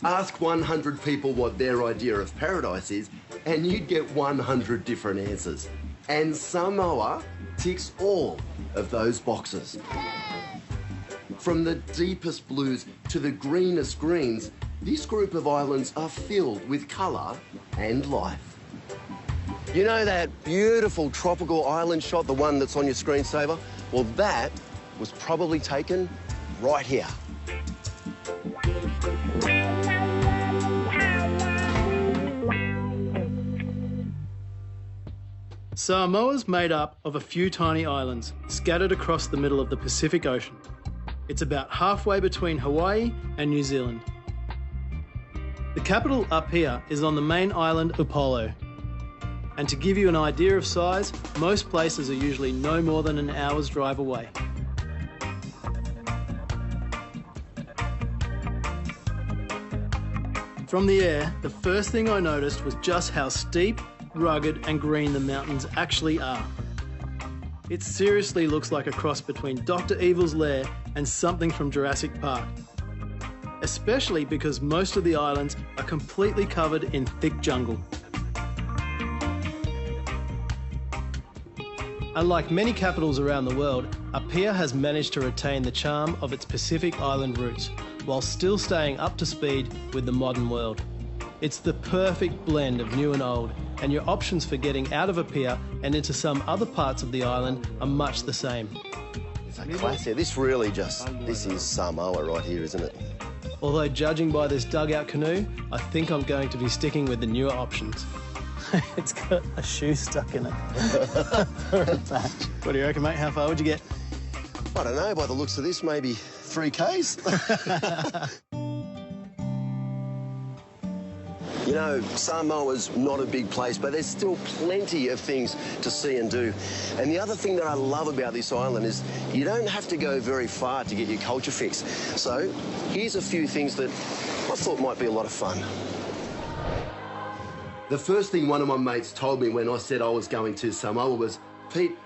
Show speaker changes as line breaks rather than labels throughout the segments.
Ask 100 people what their idea of paradise is, and you'd get 100 different answers. And Samoa ticks all of those boxes. From the deepest blues to the greenest greens, this group of islands are filled with colour and life. You know that beautiful tropical island shot, the one that's on your screensaver? Well, that was probably taken right here.
Samoa's made up of a few tiny islands scattered across the middle of the Pacific Ocean. It's about halfway between Hawaii and New Zealand. The capital, Apia, is on the main island, Upolu. And to give you an idea of size, most places are usually no more than an hour's drive away. From the air, the first thing I noticed was just how steep, rugged and green the mountains actually are. It seriously looks like a cross between Dr. Evil's lair and something from Jurassic Park. Especially because most of the islands are completely covered in thick jungle. Unlike many capitals around the world, Apia has managed to retain the charm of its Pacific island roots, while still staying up to speed with the modern world. It's the perfect blend of new and old, and your options for getting out of Apia and into some other parts of the island are much the same.
It's a classic. This is Samoa right here, isn't it?
Although judging by this dugout canoe, I think I'm going to be sticking with the newer options. It's got a shoe stuck in it. What do you reckon, mate? How far would you get?
I don't know, by the looks of this, maybe 3 Ks. You know, Samoa's not a big place, but there's still plenty of things to see and do. And the other thing that I love about this island is you don't have to go very far to get your culture fix. So here's a few things that I thought might be a lot of fun. The first thing one of my mates told me when I said I was going to Samoa was, Pete,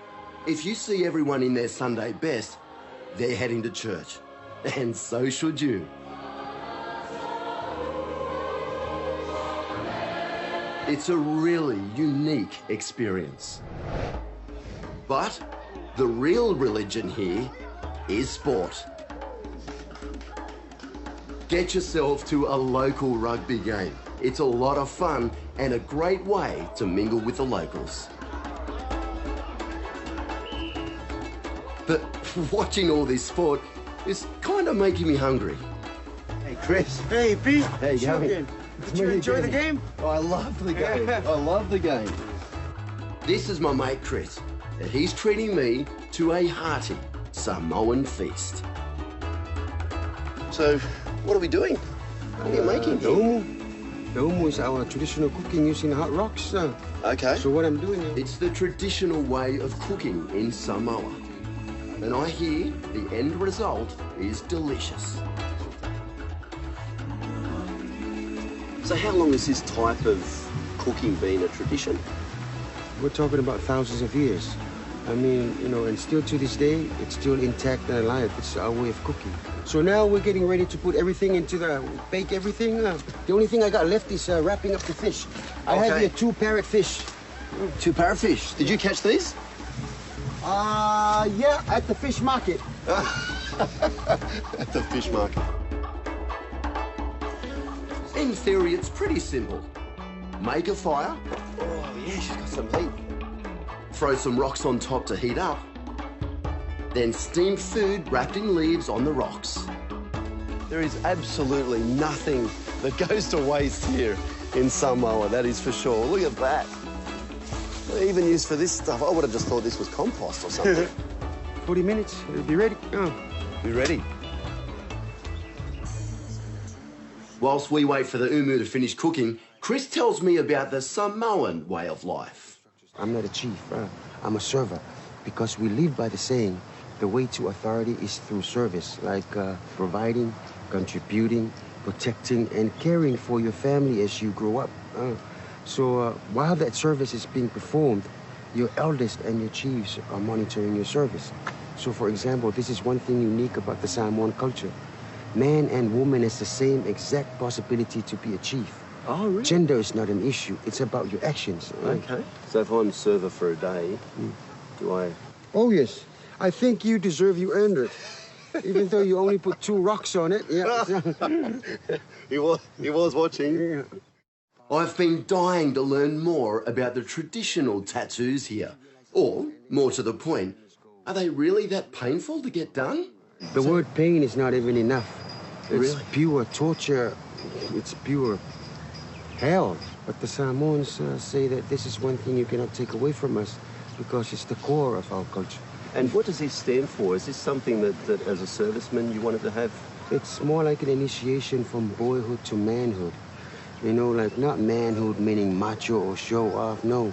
if you see everyone in their Sunday best, they're heading to church. And so should you. It's a really unique experience. But the real religion here is sport. Get yourself to a local rugby game. It's a lot of fun and a great way to mingle with the locals. But watching all this sport is kind of making me hungry. Hey, Chris.
Hey, Pete.
Hey, how are you?
Did you enjoy the game?
Oh, I love the game. I love the game. This is my mate, Chris, and he's treating me to a hearty Samoan feast. So, what are we doing? What are you making?
Atunuu is our traditional cooking using hot rocks.
Okay.
So what I'm doing is...
It's the traditional way of cooking in Samoa. And I hear the end result is delicious. So how long has this type of cooking been a tradition?
We're talking about thousands of years. I mean, you know, and still to this day, it's still intact and alive. It's our way of cooking. So now we're getting ready to put everything into bake everything. The only thing I got left is wrapping up the fish. I have here 2 parrotfish.
2 parrotfish. Did you catch these?
Yeah, at the fish market.
At the fish market. In theory, it's pretty simple. Make a fire. Oh, yeah, she's got some heat. Throw some rocks on top to heat up. Then steam food wrapped in leaves on the rocks. There is absolutely nothing that goes to waste here in Samoa, that is for sure. Look at that. Even used for this stuff. I would have just thought this was compost or something.
40 minutes, it'll be ready.
Be ready. Whilst we wait for the umu to finish cooking, Chris tells me about the Samoan way of life.
I'm not a chief, I'm a server, because we live by the saying, the way to authority is through service, like providing, contributing, protecting, and caring for your family as you grow up. So while that service is being performed, your eldest and your chiefs are monitoring your service. So for example, this is one thing unique about the Samoan culture. Man and woman has the same exact possibility to be achieved.
Oh, really?
Gender is not an issue. It's about your actions. Right?
Okay. So if I'm server for a day, do I...
Oh, yes. I think you deserve, you earned it. Even though you only put 2 rocks on it. Yeah.
He was watching.
Yeah.
I've been dying to learn more about the traditional tattoos here. Or, more to the point, are they really that painful to get done?
The word pain is not even enough. It's
Really?
pure torture. It's pure hell. But the Samoans say that this is one thing you cannot take away from us because it's the core of our culture.
And what does this stand for? Is this something that as a serviceman you wanted to have?
It's more like an initiation from boyhood to manhood. You know, like not manhood meaning macho or show off, no.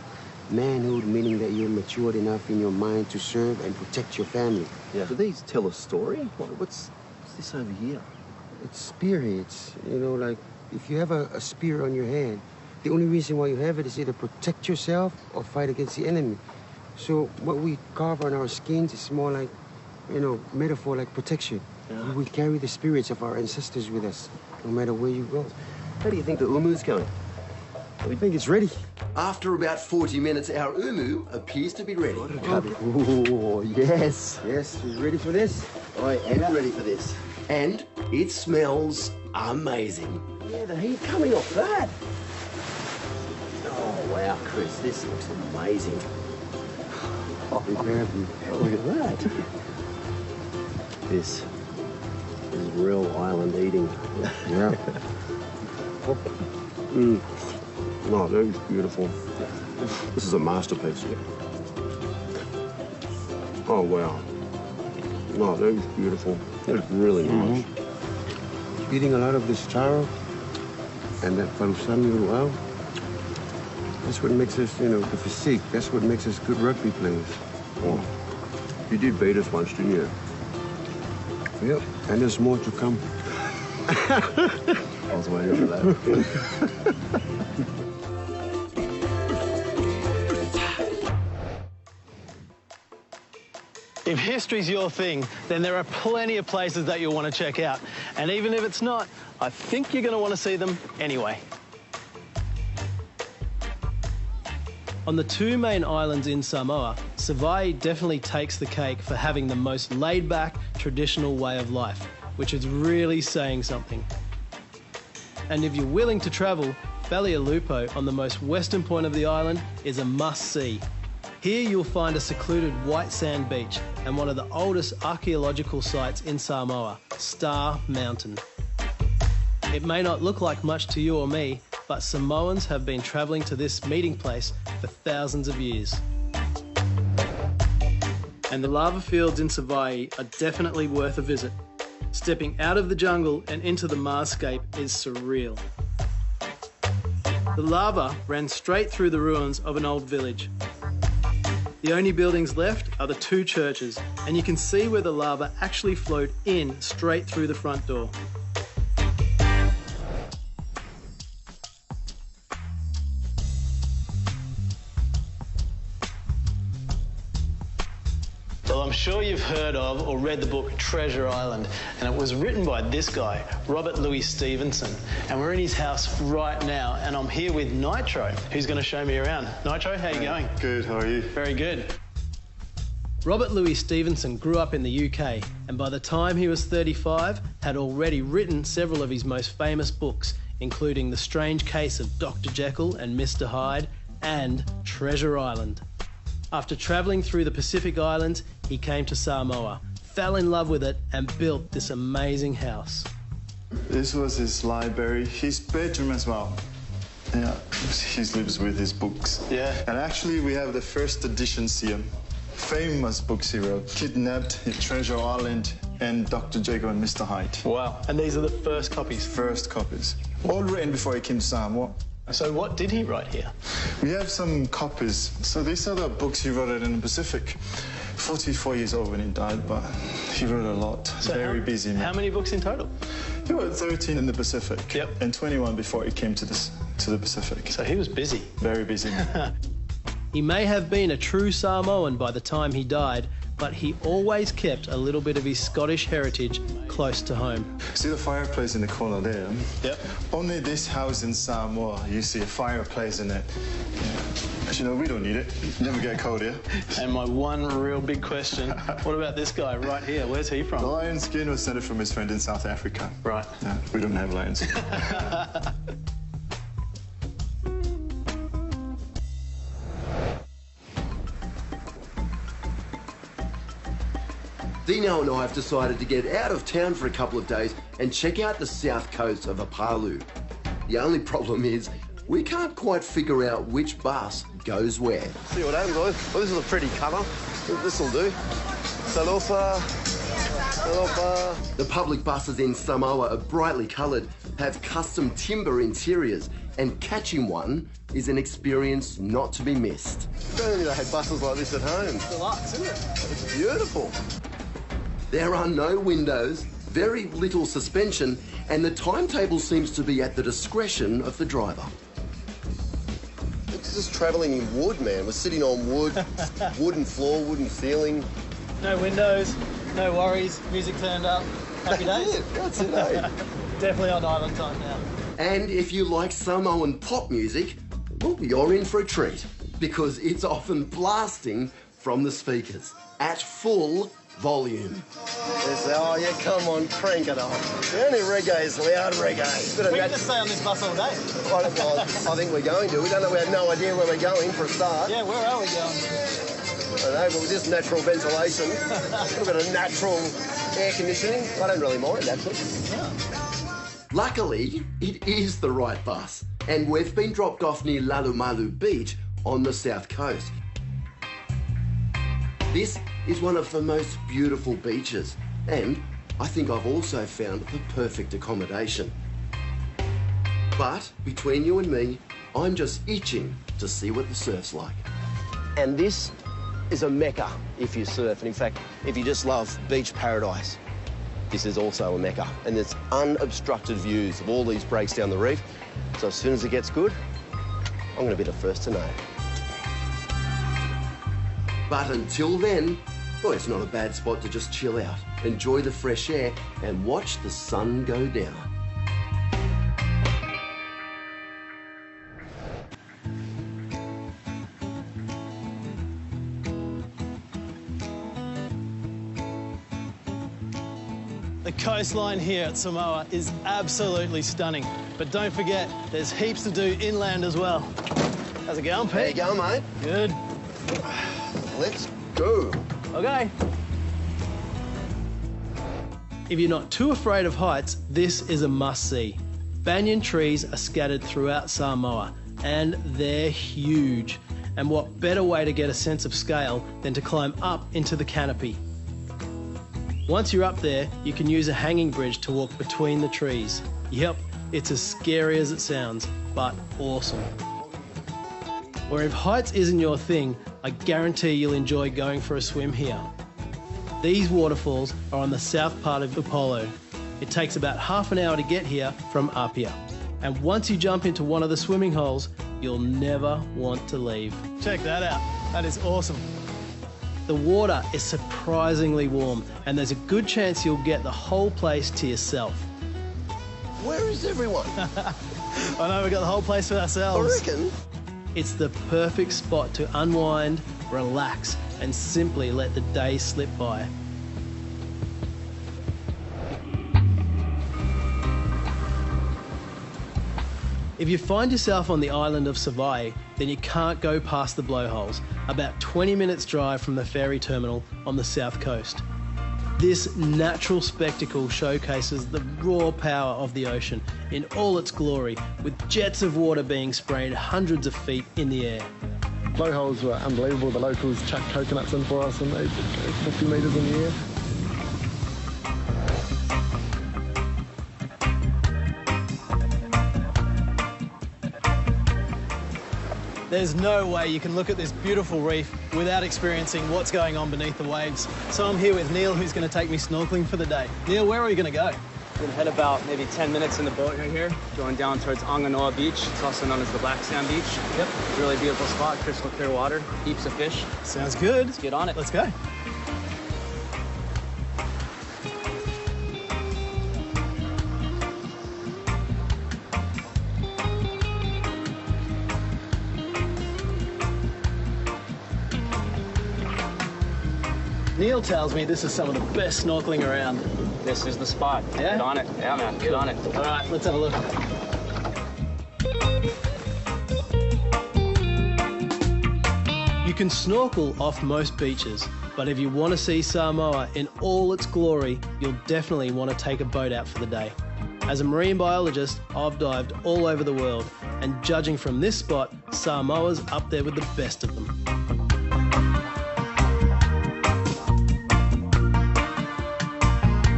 Manhood meaning that you're matured enough in your mind to serve and protect your family.
Yeah. Do these tell a story? What's this over here?
It's spirits, you know, like if you have a spear on your hand, the only reason why you have it is either protect yourself or fight against the enemy. So what we carve on our skins is more like, you know, metaphor like protection.
Yeah.
We carry the spirits of our ancestors with us, no matter where you go.
How do you think the umu's going?
We think it's ready.
After about 40 minutes, our umu appears to be ready.
Oh, yes. Yes, you ready for this?
I am ready for this. And it smells amazing. Yeah, the heat coming off that. Oh, wow, Chris, this looks amazing.
Oh,
Look at that. This is real island eating.
yeah.
Oh, that is beautiful. This is a masterpiece. Oh, wow. Oh, that is beautiful. That's really nice.
Eating a lot of this taro and that palusami luau, that's what makes us, you know, the physique. That's what makes us good rugby players.
Oh, you did beat us once, didn't you?
Yep, and there's more to come.
I was waiting for that.
If history's your thing, then there are plenty of places that you'll want to check out. And even if it's not, I think you're going to want to see them anyway. On the 2 main islands in Samoa, Savaii definitely takes the cake for having the most laid-back, traditional way of life, which is really saying something. And if you're willing to travel, Falealupo, on the most western point of the island, is a must-see. Here you'll find a secluded white sand beach and one of the oldest archaeological sites in Samoa, Star Mountain. It may not look like much to you or me, but Samoans have been travelling to this meeting place for thousands of years. And the lava fields in Savaii are definitely worth a visit. Stepping out of the jungle and into the Marscape is surreal. The lava ran straight through the ruins of an old village. The only buildings left are the 2 churches, and you can see where the lava actually flowed in straight through the front door. Well, I'm sure you've heard of or read the book Treasure Island, and it was written by this guy, Robert Louis Stevenson. And we're in his house right now, and I'm here with Nitro, who's going to show me around. Nitro, how you going?
Good, how are you?
Very good. Robert Louis Stevenson grew up in the UK, and by the time he was 35, had already written several of his most famous books, including The Strange Case of Dr. Jekyll and Mr. Hyde, and Treasure Island. After travelling through the Pacific Islands, he came to Samoa, fell in love with it, and built this amazing house.
This was his library, his bedroom as well. Yeah, he lives with his books.
Yeah.
And actually, we have the first editions here. Famous books he wrote. Kidnapped, Treasure Island, and Dr. Jekyll and Mr. Hyde.
Wow. And these are the first copies?
First copies. All written before he came to Samoa.
So what did he write here?
We have some copies. So these are the books he wrote in the Pacific. 44 years old when he died, but he wrote a lot.
So
very busy man.
How many books in total?
He wrote 13 in the Pacific.
Yep.
And 21 before he came to the Pacific.
So he was busy.
Very busy.
He may have been a true Samoan by the time he died, but he always kept a little bit of his Scottish heritage close to home.
See the fireplace in the corner there?
Yep.
Only this house in Samoa, you see a fireplace in it. Yeah. Actually, no, we don't need it. Never get cold here.
And my one real big question, what about this guy right here? Where's he from?
The lion skin was sent from his friend in South Africa.
Right.
Yeah, we don't have lions.
Dino and I have decided to get out of town for a couple of days and check out the south coast of Oahu. The only problem is we can't quite figure out which bus goes where.
See what happens, guys. Well, this is a pretty colour. This'll do. Salofa.
The public buses in Samoa are brightly coloured, have custom timber interiors, and catching one is an experience not to be missed.
I don't think they had buses like this at home.
Deluxe, isn't it?
It's beautiful.
There are no windows, very little suspension, and the timetable seems to be at the discretion of the driver.
It's just travelling in wood, man. We're sitting on wood, wooden floor, wooden ceiling.
No windows, no worries, music turned up, happy days.
That's it, eh?
Definitely on island time now.
And if you like Samoan pop music, well, you're in for a treat, because it's often blasting from the speakers at full volume.
They say, oh, yeah, come on, crank it up. The only reggae is loud reggae.
We can just stay on this bus all day.
I think we're going to. We don't know, we have no idea where we're going for a start.
Yeah, where are we going?
I don't know, but with this natural ventilation, a little bit of natural air conditioning, I don't really mind, actually.
Yeah.
Luckily, it is the right bus, and we've been dropped off near Lalumalu Beach on the south coast. This is one of the most beautiful beaches, and I think I've also found the perfect accommodation. But between you and me, I'm just itching to see what the surf's like.
And this is a mecca if you surf, and in fact, if you just love beach paradise, this is also a mecca. And there's unobstructed views of all these breaks down the reef, so as soon as it gets good, I'm going to be the first to know.
But until then, well, it's not a bad spot to just chill out, enjoy the fresh air, and watch the sun go down.
The coastline here at Samoa is absolutely stunning. But don't forget, there's heaps to do inland as well. How's it going, Pete?
There you go, mate.
Good.
Let's go.
Okay. If you're not too afraid of heights, this is a must-see. Banyan trees are scattered throughout Samoa, and they're huge. And what better way to get a sense of scale than to climb up into the canopy? Once you're up there, you can use a hanging bridge to walk between the trees. Yep, it's as scary as it sounds, but awesome. Or if heights isn't your thing, I guarantee you'll enjoy going for a swim here. These waterfalls are on the south part of Upolu. It takes about half an hour to get here from Apia. And once you jump into one of the swimming holes, you'll never want to leave. Check that out. That is awesome. The water is surprisingly warm, and there's a good chance you'll get the whole place to yourself.
Where is everyone?
I know, we've got the whole place for ourselves.
I reckon.
It's the perfect spot to unwind, relax, and simply let the day slip by. If you find yourself on the island of Samoa, then you can't go past the blowholes, about 20 minutes drive from the ferry terminal on the south coast. This natural spectacle showcases the raw power of the ocean in all its glory, with jets of water being sprayed hundreds of feet in the air.
Blowholes were unbelievable. The locals chucked coconuts in for us and they 50 metres in the air.
There's no way you can look at this beautiful reef without experiencing what's going on beneath the waves. So I'm here with Neil, who's going to take me snorkeling for the day. Neil, where are we going to go?
We're going to head about maybe 10 minutes in the boat right here, going down towards Anganoa Beach. It's also known as the Black Sand Beach. Yep. Really beautiful spot, crystal clear water, heaps of fish.
Sounds good.
Let's get on it.
Let's go. Neil tells me this is some of the best snorkeling around.
This is the spot.
Yeah?
Get on it. Yeah, man. Get on it.
All right, let's have a look. You can snorkel off most beaches, but if you want to see Samoa in all its glory, you'll definitely want to take a boat out for the day. As a marine biologist, I've dived all over the world, and judging from this spot, Samoa's up there with the best of them.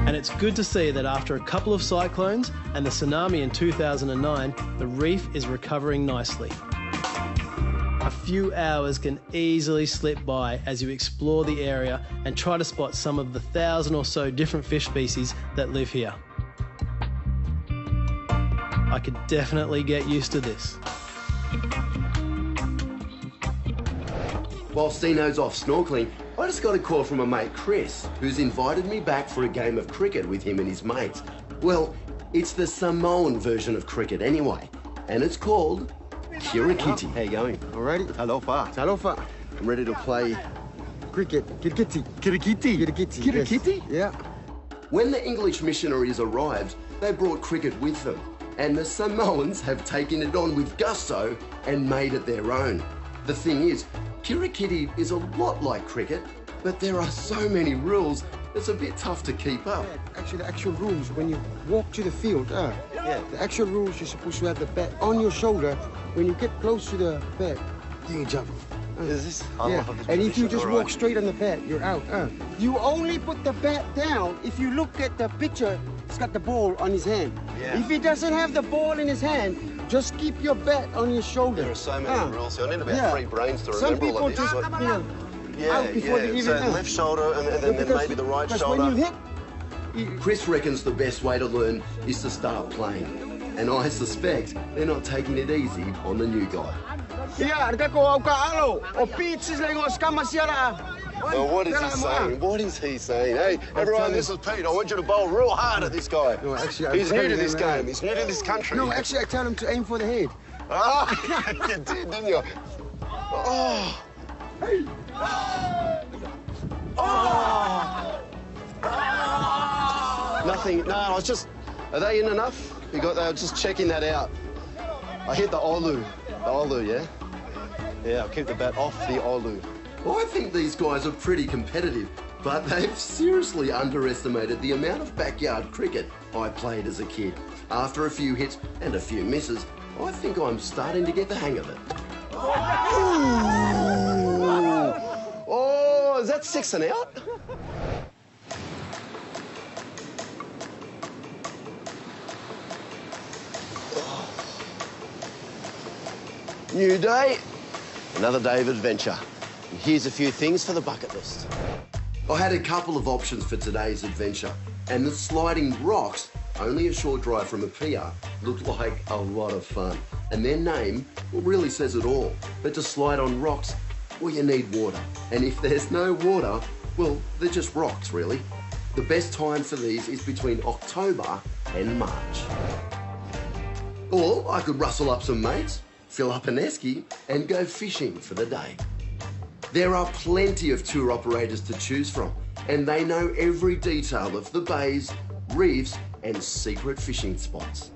And it's good to see that after a couple of cyclones and the tsunami in 2009, the reef is recovering nicely. A few hours can easily slip by as you explore the area and try to spot some of the 1,000 or so different fish species that live here. I could definitely get used to this.
Whilst Dino's off snorkeling, I just got a call from a mate, Chris, who's invited me back for a game of cricket with him and his mates. Well, it's the Samoan version of cricket anyway, and it's called Kirikiti. How you going?
Alrighty.
Talofa.
Talofa.
I'm ready to play
Cricket. Kirikiti.
Kirikiti.
Kirikiti.
Kirikiti?
Yes. Yeah.
When the English missionaries arrived, they brought cricket with them, and the Samoans have taken it on with gusto and made it their own. The thing is, Kirikiti is a lot like cricket, but there are so many rules, it's a bit tough to keep up.
Actually, the actual rules, when you walk to the field, the actual rules, you're supposed to have the bat on your shoulder. When you get close to the bat, you jump.
Is this?
Yeah. And if you just walk straight on the bat, you're out. You only put the bat down if you look at the picture, it's got the ball on his hand.
Yeah.
If he doesn't have the ball in his hand, just keep your bat on your shoulder.
There are so many rules, so I need about 3 brains to remember all of this.
Some people just, out before they even...
So left shoulder and then maybe the right shoulder.
When you hit...
Chris reckons the best way to learn is to start playing. And I suspect they're not taking it easy on the new guy. Well, what is he saying? What is he saying? Hey, everyone, this is Pete. I want you to bowl real hard at this guy.
No, actually,
he's new to this game. He's new to this country.
No, actually, I tell him to aim for the head.
Ah, you did, didn't you? Oh. Oh. Nothing. No, I was just... Are they in enough? They were just checking that out. I hit the olu. The olu, yeah? Yeah, I'll keep the bat off the olu. Well, I think these guys are pretty competitive, but they've seriously underestimated the amount of backyard cricket I played as a kid. After a few hits and a few misses, I think I'm starting to get the hang of it. Oh, is that 6 and out? New day, another day of adventure. And here's a few things for the bucket list. I had a couple of options for today's adventure, and the sliding rocks, only a short drive from a pier, looked like a lot of fun. And their name really says it all. But to slide on rocks, well, you need water. And if there's no water, well, they're just rocks, really. The best time for these is between October and March. Or I could rustle up some mates, fill up an esky, and go fishing for the day. There are plenty of tour operators to choose from, and they know every detail of the bays, reefs, and secret fishing spots.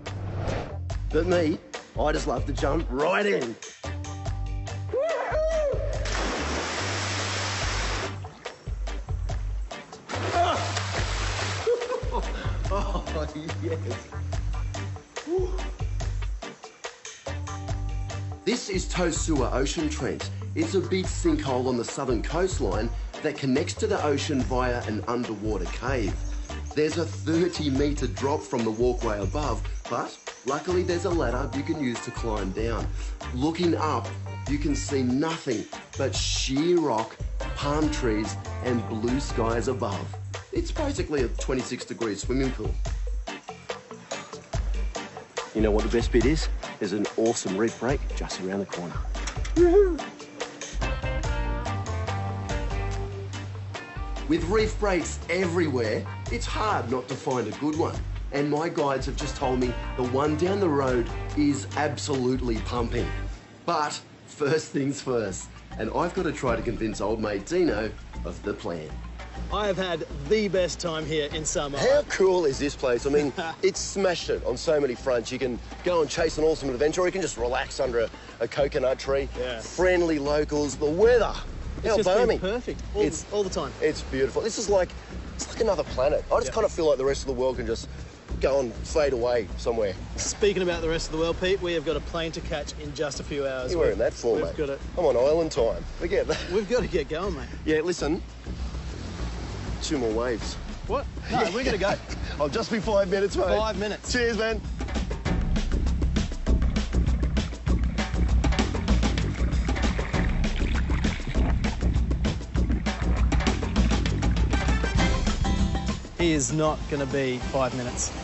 But me, I just love to jump right in. Oh, yes. This is Tosua Ocean Trench. It's a big sinkhole on the southern coastline that connects to the ocean via an underwater cave. There's a 30-metre drop from the walkway above, but luckily there's a ladder you can use to climb down. Looking up, you can see nothing but sheer rock, palm trees, and blue skies above. It's basically a 26-degree swimming pool. You know what the best bit is? There's an awesome reef break just around the corner. Woohoo! With reef breaks everywhere, it's hard not to find a good one. And my guides have just told me the one down the road is absolutely pumping. But first things first, and I've got to try to convince old mate Dino of the plan.
I have had the best time here in Samoa.
How cool is this place? I mean, it's smashed it on so many fronts. You can go and chase an awesome adventure, or you can just relax under a coconut tree.
Yeah.
Friendly locals, the weather.
It's just
balmy.
been perfect all the time.
It's beautiful. This is like, it's like another planet. I just kind of feel like the rest of the world can just go and fade away somewhere.
Speaking about the rest of the world, Pete, we have got a plane to catch in just a few hours.
You're wearing that for, mate.
Got it.
I'm on island time. Forget that.
We've got to get going, mate.
Yeah, listen. 2 more waves.
What? No, we're going to go.
I'll just be 5 minutes, mate.
5 minutes.
Cheers, man.
He is not going to be 5 minutes.